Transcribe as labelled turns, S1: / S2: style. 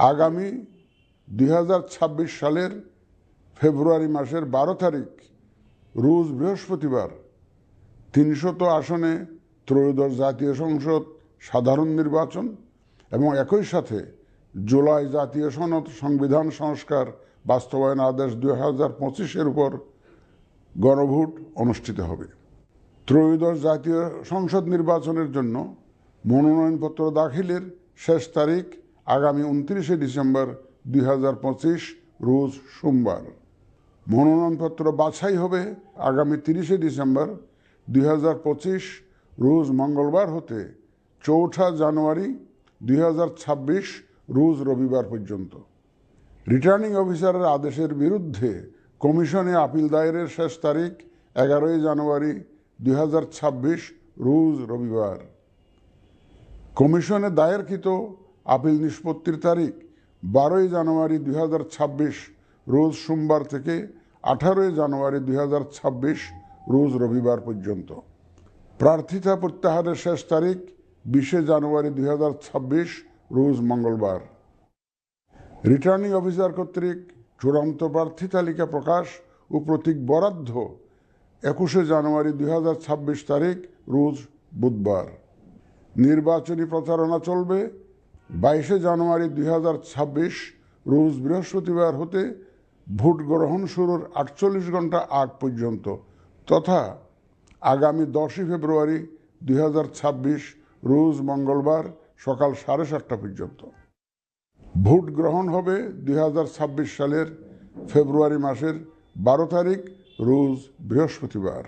S1: আগামী 2026 সালের ফেব্রুয়ারি মাসের 12 তারিখ রোজ বৃহস্পতিবার 300 আসনে ত্রয়োদশ জাতীয় সংসদ সাধারণ নির্বাচন এবং একই সাথে জুলাই জাতীয় সনদ সংবিধান সংস্কার বাস্তবায়ন আদেশ 2025-এর উপর গণভোট অনুষ্ঠিত হবে। ত্রয়োদশ জাতীয় সংসদ নির্বাচনের জন্য মনোনয়নপত্র দাখিলের শেষ তারিখ আগামী 29 ডিসেম্বর 2025 রোজ সোমবার। মনোনয়নপত্র বাছাই হবে আগামী 30 ডিসেম্বর 2025 রোজ মঙ্গলবার হতে 4 জানুয়ারি 2026 রোজ রবিবার পর্যন্ত। রিটার্নিং অফিসারের আদেশের বিরুদ্ধে কমিশনে আপিল দায়েরের শেষ তারিখ 11 জানুয়ারি 2026 রোজ রবিবার। কমিশনে দায়েরকৃত আপিল নিষ্পত্তির তারিখ 12 জানুয়ারি 2026 রোজ সোমবার থেকে 18 জানুয়ারি 2026 রোজ রবিবার পর্যন্ত। প্রার্থিতা প্রত্যাহারের শেষ তারিখ 20 জানুয়ারি 2026 রোজ মঙ্গলবার। রিটার্নিং অফিসার কর্তৃক চূড়ান্ত প্রার্থী তালিকা প্রকাশ ও প্রতীক বরাদ্দ 21 জানুয়ারি 2026 তারিখ রোজ বুধবার। নির্বাচনী প্রচারণা চলবে 22 জানুয়ারি 2026 রোজ বৃহস্পতিবার হতে ভোট গ্রহণ শুরুর 48 ঘন্টা আগ পর্যন্ত তথা আগামী 10 ফেব্রুয়ারি 2026 রোজ মঙ্গলবার সকাল 7:30 পর্যন্ত। ভোট গ্রহণ হবে 2026 সালের ফেব্রুয়ারি মাসের 12 তারিখ রোজ বৃহস্পতিবার।